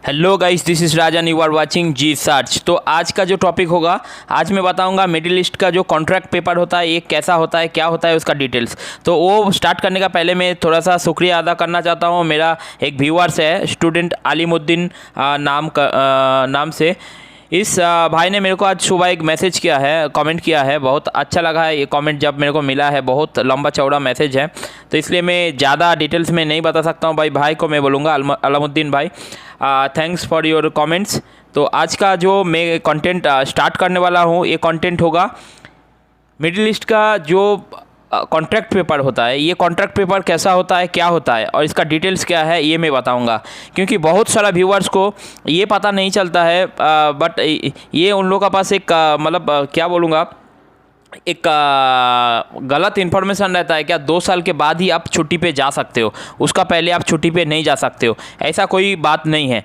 Hello guys, this is Rajan, you are watching G search. तो आज का जो टॉपिक होगा, आज मैं बताऊंगा मिडिल ईस्ट का जो कॉन्ट्रैक्ट पेपर होता है ये कैसा होता है, क्या होता है, उसका डिटेल्स। तो वो स्टार्ट करने का पहले मैं थोड़ा सा शुक्रिया अदा करना चाहता हूँ। मेरा एक व्यूअर्स है स्टूडेंट आलिमुद्दीन नाम से। इस भाई ने मेरे को आज सुबह एक मैसेज किया है, कमेंट किया है। बहुत अच्छा लगा है ये कमेंट जब मेरे को मिला है। बहुत लंबा चौड़ा मैसेज है, तो इसलिए मैं ज़्यादा डिटेल्स में नहीं बता सकता हूँ। भाई को मैं बोलूँगा आलमुद्दीन भाई, थैंक्स फॉर योर कमेंट्स। तो आज का जो मैं कंटेंट स्टार्ट करने वाला हूँ, ये कंटेंट होगा मिडिल ईस्ट का जो कॉन्ट्रैक्ट पेपर होता है। ये कॉन्ट्रैक्ट पेपर कैसा होता है, क्या होता है और इसका डिटेल्स क्या है, ये मैं बताऊंगा। क्योंकि बहुत सारा व्यूअर्स को ये पता नहीं चलता है, बट ये उन लोगों का पास एक क्या बोलूँगा, एक गलत इन्फॉर्मेशन रहता है। क्या 2 साल के बाद ही आप छुट्टी पे जा सकते हो, उसका पहले आप छुट्टी पे नहीं जा सकते हो, ऐसा कोई बात नहीं है।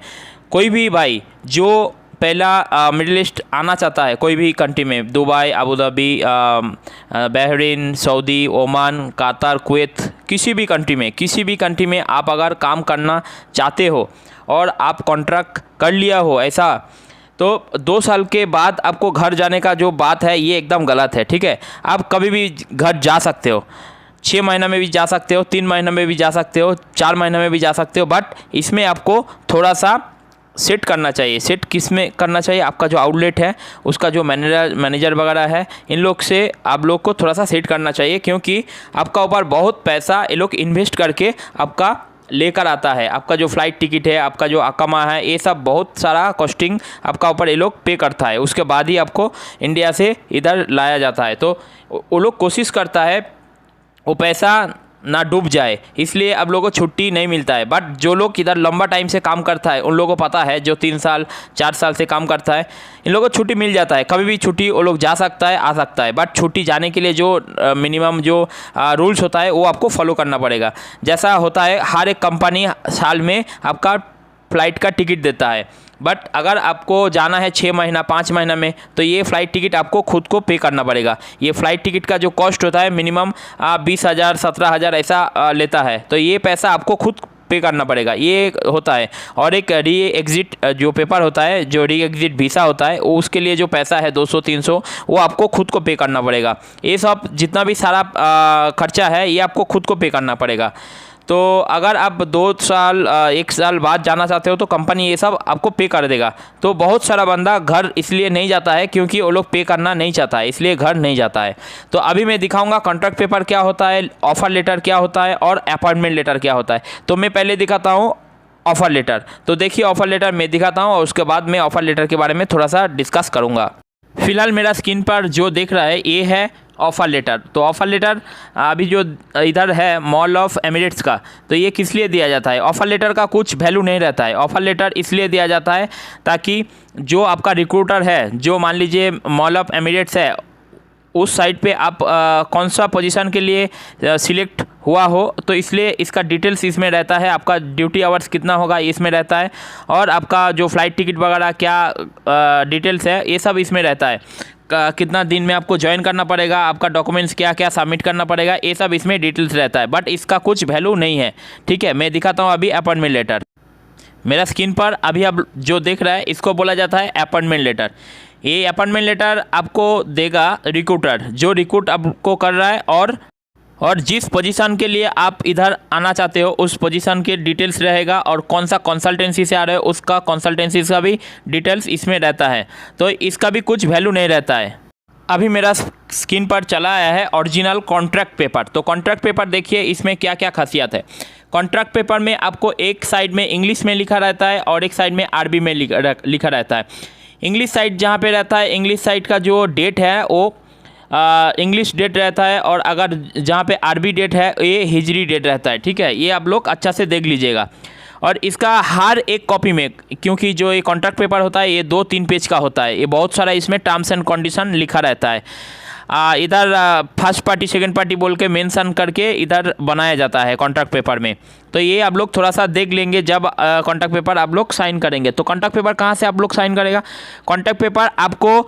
कोई भी भाई जो पहला मिडिल ईस्ट आना चाहता है, कोई भी कंट्री में, Dubai, Abu Dhabi, Bahrain, Saudi, Oman, Qatar, Kuwait, किसी भी कंट्री में आप अगर काम करना चाहते हो और आप कॉन्ट्रैक्ट कर लिया हो ऐसा, तो 2 साल के बाद आपको घर जाने का जो बात है ये एकदम गलत है। ठीक है, आप कभी भी घर जा सकते हो, 6 महीना में भी जा सकते हो, 3 महीना में भी जा सकते हो, 4 महीना में भी जा सकते हो। बट इसमें आपको थोड़ा सा सेट करना चाहिए। सेट किस में करना चाहिए? आपका जो आउटलेट है, उसका जो मैनेजर वगैरह है, इन लोग से आप लोग को थोड़ा सा सेट करना चाहिए। क्योंकि आपका ऊपर बहुत पैसा ये लोग इन्वेस्ट करके आपका लेकर आता है। आपका जो फ़्लाइट टिकट है, आपका जो अकामा है, ये सब बहुत सारा कॉस्टिंग आपका ऊपर ये लोग पे करता है। उसके बाद ही आपको इंडिया से इधर लाया जाता है। तो वो लोग कोशिश करता है वो पैसा ना डूब जाए, इसलिए अब लोगों को छुट्टी नहीं मिलता है। बट जो लोग इधर लंबा टाइम से काम करता है, उन लोगों को पता है, जो 3 साल 4 साल से काम करता है, इन लोगों को छुट्टी मिल जाता है। कभी भी छुट्टी वो लोग जा सकता है, आ सकता है। बट छुट्टी जाने के लिए जो मिनिमम जो रूल्स होता है वो आपको फॉलो करना पड़ेगा। जैसा होता है, हर एक कंपनी साल में आपका फ़्लाइट का टिकट देता है। बट अगर आपको जाना है 6 महीना 5 महीना में, तो ये फ़्लाइट टिकट आपको खुद को पे करना पड़ेगा। ये फ़्लाइट टिकट का जो कॉस्ट होता है मिनिमम 20,000 17,000 ऐसा लेता है। तो ये पैसा आपको खुद पे करना पड़ेगा, ये होता है। और एक री एग्ज़िट जो पेपर होता है, जो री एग्ज़िट वीज़ा होता है, वो उसके लिए जो पैसा है 200-300, वो आपको खुद को पे करना पड़ेगा। ये सब जितना भी सारा खर्चा है ये आपको खुद को पे करना पड़ेगा। तो अगर आप 2 साल 1 साल बाद जाना चाहते हो तो कंपनी ये सब आपको पे कर देगा। तो बहुत सारा बंदा घर इसलिए नहीं जाता है क्योंकि वो लोग पे करना नहीं चाहता है, इसलिए घर नहीं जाता है। तो अभी मैं दिखाऊंगा कॉन्ट्रैक्ट पेपर क्या होता है, ऑफ़र लेटर क्या होता है और अपॉइंटमेंट लेटर क्या होता है। तो मैं पहले दिखाता हूँ ऑफ़र लेटर। तो देखिए, ऑफ़र लेटर मैं दिखाता हूँ और उसके बाद मैं ऑफ़र लेटर के बारे में थोड़ा सा डिस्कस करूँगा। फ़िलहाल मेरा स्क्रीन पर जो देख रहा है ये है ऑफ़र लेटर। तो ऑफ़र लेटर अभी जो इधर है मॉल ऑफ एमिरेट्स का, तो ये किस लिए दिया जाता है? ऑफ़र लेटर का कुछ वैल्यू नहीं रहता है। ऑफ़र लेटर इसलिए दिया जाता है ताकि जो आपका रिक्रूटर है, जो मान लीजिए मॉल ऑफ एमिरेट्स है, उस साइट पे आप कौन सा पोजीशन के लिए सिलेक्ट हुआ हो, तो इसलिए इसका डिटेल्स इसमें रहता है। आपका ड्यूटी आवर्स कितना होगा इसमें रहता है, और आपका जो फ़्लाइट टिकट वगैरह क्या डिटेल्स है ये सब इसमें रहता है। कितना दिन में आपको ज्वाइन करना पड़ेगा, आपका डॉक्यूमेंट्स क्या क्या सबमिट करना पड़ेगा, ये सब इसमें डिटेल्स रहता है। बट इसका कुछ वैल्यू नहीं है। ठीक है, मैं दिखाता हूँ अभी अपॉइंटमेंट लेटर। मेरा स्क्रीन पर अभी आप जो देख रहा है इसको बोला जाता है अपॉइंटमेंट लेटर। ये अपॉइंटमेंट लेटर आपको देगा रिक्रूटर, जो रिक्रूट आपको कर रहा है, और जिस पोजीशन के लिए आप इधर आना चाहते हो उस पोजीशन के डिटेल्स रहेगा, और कौन सा कंसल्टेंसी से आ रहे हो उसका कंसल्टेंसी का भी डिटेल्स इसमें रहता है। तो इसका भी कुछ वैल्यू नहीं रहता है। अभी मेरा स्क्रीन पर चला आया है ओरिजिनल कॉन्ट्रैक्ट पेपर। तो कॉन्ट्रैक्ट पेपर देखिए, इसमें क्या क्या खासियत है। कॉन्ट्रैक्ट पेपर में आपको एक साइड में इंग्लिश में लिखा रहता है और एक साइड में अरबी में लिखा रहता है। इंग्लिश साइड जहाँ पे रहता है, इंग्लिश साइड का जो डेट है वो इंग्लिश डेट रहता है, और अगर जहाँ पे अरबी डेट है ये हिजरी डेट रहता है। ठीक है, ये आप लोग अच्छा से देख लीजिएगा। और इसका हर एक कॉपी में, क्योंकि जो ये कॉन्ट्रैक्ट पेपर होता है ये 2-3 पेज का होता है, ये बहुत सारा इसमें टर्म्स एंड कंडीशन लिखा रहता है। इधर फर्स्ट पार्टी सेकंड पार्टी बोल के मेंशन करके इधर बनाया जाता है कॉन्ट्रैक्ट पेपर में। तो ये आप लोग थोड़ा सा देख लेंगे जब कॉन्ट्रैक्ट पेपर आप लोग साइन करेंगे। तो कॉन्ट्रैक्ट पेपर कहाँ से आप लोग साइन करेगा? कॉन्ट्रैक्ट पेपर आपको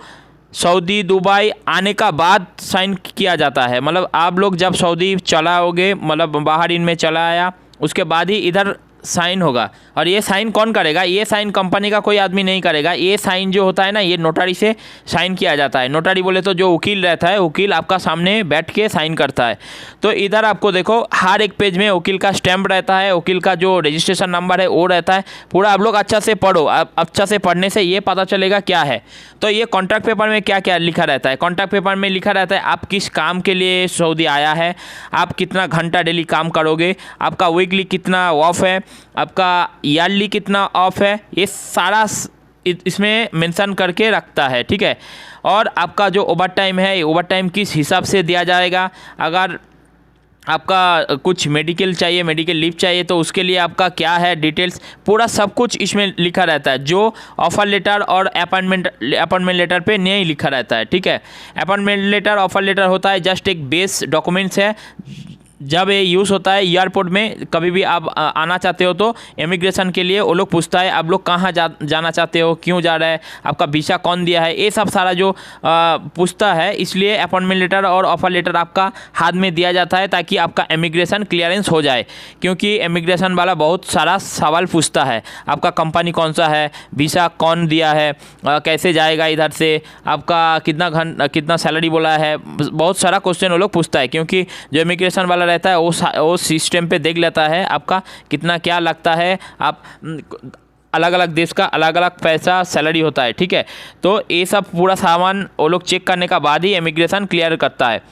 सऊदी दुबई आने का बाद साइन किया जाता है। मतलब आप लोग जब सऊदी चलाओगे, मतलब बाहर इनमें चला आया, उसके बाद ही इधर साइन होगा। और ये साइन कौन करेगा? ये साइन कंपनी का कोई आदमी नहीं करेगा। ये साइन जो होता है ना, ये नोटारी से साइन किया जाता है। नोटारी बोले तो जो वकील रहता है, वकील आपका सामने बैठ के साइन करता है। तो इधर आपको देखो हर एक पेज में वकील का स्टैम्प रहता है, वकील का जो रजिस्ट्रेशन नंबर है वो रहता है। पूरा आप लोग अच्छा से पढ़ो, अच्छा से पढ़ने से ये पता चलेगा क्या है। तो ये कॉन्ट्रैक्ट पेपर में क्या क्या लिखा रहता है? कॉन्ट्रैक्ट पेपर में लिखा रहता है आप किस काम के लिए सऊदी आया है, आप कितना घंटा डेली काम करोगे, आपका वीकली कितना ऑफ है, आपका ईयरली कितना ऑफ है, ये सारा इसमें मेंशन करके रखता है, ठीक है। और आपका जो ओवर टाइम है, ओवर टाइम किस हिसाब से दिया जाएगा। अगर आपका कुछ मेडिकल चाहिए, मेडिकल लीव चाहिए, तो उसके लिए आपका क्या है डिटेल्स, पूरा सब कुछ इसमें लिखा रहता है, जो ऑफर लेटर और अपॉइंटमेंट लेटर पे नहीं लिखा रहता है, ठीक है। अपॉइंटमेंट लेटर, ऑफर लेटर होता है जस्ट एक बेस डॉक्यूमेंट्स है। जब ये यूज़ होता है एयरपोर्ट में, कभी भी आप आना चाहते हो तो इमिग्रेशन के लिए वो लोग पूछता है आप लोग कहाँ जाना चाहते हो, क्यों जा रहे हैं, आपका वीज़ा कौन दिया है, ये सब सारा जो पूछता है। इसलिए अपॉइंटमेंट लेटर और ऑफर लेटर आपका हाथ में दिया जाता है ताकि आपका इमिग्रेशन क्लियरेंस हो जाए। क्योंकि इमिग्रेशन वाला बहुत सारा सवाल पूछता है, आपका कंपनी कौन सा है, वीज़ा कौन दिया है, कैसे जाएगा इधर से, आपका कितना सैलरी बोला है, बहुत सारा क्वेश्चन वो लोग पूछता है। क्योंकि जो इमिग्रेशन वाला रहता है वो सिस्टम पे देख लेता है आपका कितना क्या लगता है, आप अलग अलग देश का अलग अलग पैसा सैलरी होता है, ठीक है। तो ये सब पूरा सामान वो लोग चेक करने का बाद ही इमिग्रेशन क्लियर करता है।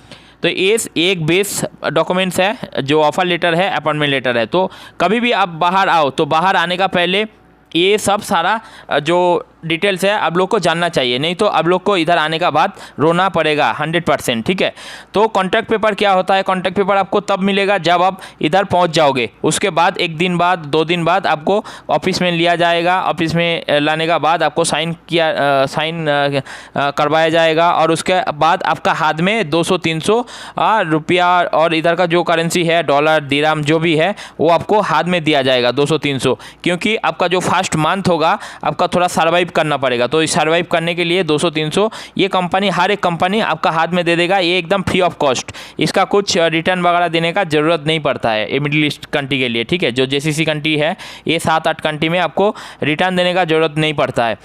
तो ये एक बेस डॉक्यूमेंट्स है जो ऑफर लेटर है, अपॉइंटमेंट लेटर है। तो कभी भी आप बाहर आओ तो बाहर आने का पहले ये सब सारा जो डिटेल्स है आप लोग को जानना चाहिए, नहीं तो आप लोग को इधर आने का बाद रोना पड़ेगा 100%, ठीक है। तो कॉन्ट्रैक्ट पेपर क्या होता है? कॉन्ट्रैक्ट पेपर आपको तब मिलेगा जब आप इधर पहुंच जाओगे। उसके बाद 1 दिन बाद 2 दिन बाद आपको ऑफिस में लिया जाएगा। ऑफिस में लाने का बाद आपको साइन करवाया जाएगा और उसके बाद आपका हाथ में 200-300 रुपया और इधर का जो करेंसी है डॉलर दिरहम जो भी है वो आपको हाथ में दिया जाएगा 200-300। क्योंकि आपका जो फर्स्ट मंथ होगा आपका थोड़ा सर्वाइव करना पड़ेगा। तो सर्वाइव करने के लिए 200-300 ये कंपनी, हर एक कंपनी आपका हाथ में दे देगा। ये एकदम फ्री ऑफ कॉस्ट, इसका कुछ रिटर्न वगैरह देने का ज़रूरत नहीं पड़ता है ये मिडिल ईस्ट कंट्री के लिए, ठीक है। जो जेसीसी कंट्री है ये 7-8 कंट्री में आपको रिटर्न देने का ज़रूरत नहीं पड़ता है।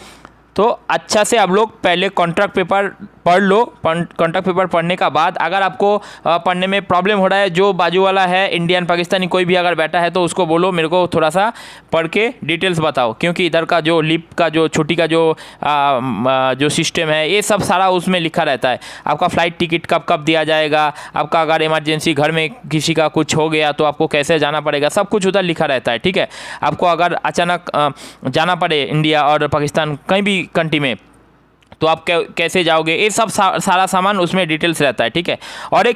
तो अच्छा से आप लोग पहले कॉन्ट्रैक्ट पेपर पढ़ लो। कॉन्ट्रैक्ट पेपर पढ़ने का बाद अगर आपको पढ़ने में प्रॉब्लम हो रहा है, जो बाजू वाला है इंडियन पाकिस्तानी कोई भी अगर बैठा है तो उसको बोलो मेरे को थोड़ा सा पढ़ के डिटेल्स बताओ। क्योंकि इधर का जो लीव का जो छुट्टी का जो सिस्टम है ये सब सारा उसमें लिखा रहता है। आपका फ़्लाइट टिकट कब कब दिया जाएगा, आपका अगर इमरजेंसी घर में किसी का कुछ हो गया तो आपको कैसे जाना पड़ेगा, सब कुछ उधर लिखा रहता है, ठीक है। आपको अगर अचानक जाना पड़े इंडिया और पाकिस्तान कहीं भी कंट्री में तो आप कैसे जाओगे, ये सब सारा सामान उसमें डिटेल्स रहता है, ठीक है। और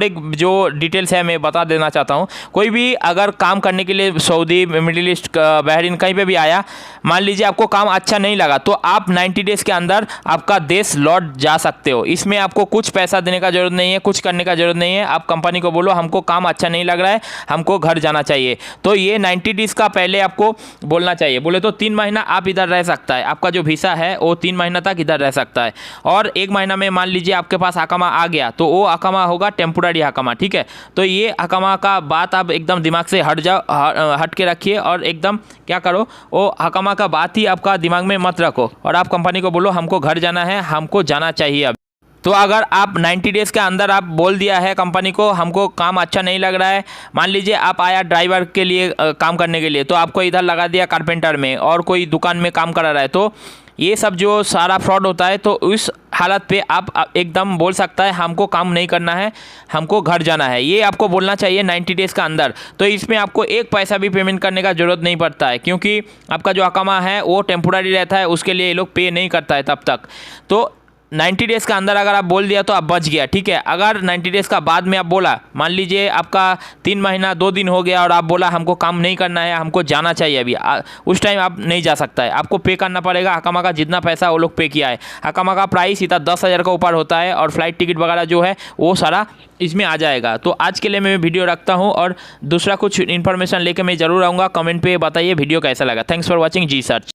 एक जो डिटेल्स है मैं बता देना चाहता हूँ। कोई भी अगर काम करने के लिए सऊदी, मिडिल ईस्ट, बहरीन कहीं पे भी आया, मान लीजिए आपको काम अच्छा नहीं लगा तो आप 90 डेज़ के अंदर आपका देश लौट जा सकते हो। इसमें आपको कुछ पैसा देने का ज़रूरत नहीं है, कुछ करने का ज़रूरत नहीं है। आप कंपनी को बोलो हमको काम अच्छा नहीं लग रहा है, हमको घर जाना चाहिए, तो ये 90 डेज़ का पहले आपको बोलना चाहिए। बोले तो 3 महीना आप इधर रह सकता है, आपका जो वीज़ा है वो 3 महीना तक इधर रह सकता है। और 1 महीना में मान लीजिए आपके पास अकामा आ गया तो वो अकामा होगा टेम्पोररी अकामा, ठीक है। तो ये अकामा का बात आप एकदम दिमाग से हट के रखिए और एकदम क्या करो, वो अकामा का बात ही आपका दिमाग में मत रखो और आप कंपनी को बोलो हमको घर जाना है, हमको जाना चाहिए अब। तो अगर आप 90 डेज़ के अंदर आप बोल दिया है कंपनी को हमको काम अच्छा नहीं लग रहा है, मान लीजिए आप आया ड्राइवर के लिए काम करने के लिए, तो आपको इधर लगा दिया कारपेंटर में और कोई दुकान में काम करा रहा है, तो ये सब जो सारा फ्रॉड होता है, तो उस हालत पे आप एकदम बोल सकता है हमको काम नहीं करना है, हमको घर जाना है। ये आपको बोलना चाहिए 90 डेज़ का अंदर। तो इसमें आपको 1 पैसा भी पेमेंट करने का ज़रूरत नहीं पड़ता है, क्योंकि आपका जो अकामा है वो टेम्पोररी रहता है, उसके लिए ये लोग पे नहीं करता है तब तक। तो 90 डेज़ के अंदर अगर आप बोल दिया तो आप बच गया, ठीक है। अगर 90 डेज़ का बाद में आप बोला, मान लीजिए आपका 3 महीना 2 दिन हो गया और आप बोला हमको काम नहीं करना है, हमको जाना चाहिए अभी, उस टाइम आप नहीं जा सकता है, आपको पे करना पड़ेगा अकामा का जितना पैसा वो लोग पे किया है। अकामा का प्राइस इतना 10,000 का ऊपर होता है और फ्लाइट टिकट वगैरह जो है वो सारा इसमें आ जाएगा। तो आज के लिए मैं वीडियो रखता हूँ और दूसरा कुछ इन्फॉर्मेशन लेके मैं ज़रूर आऊँगा। कमेंट पे बताइए वीडियो कैसा लगा। Thanks for watching G search.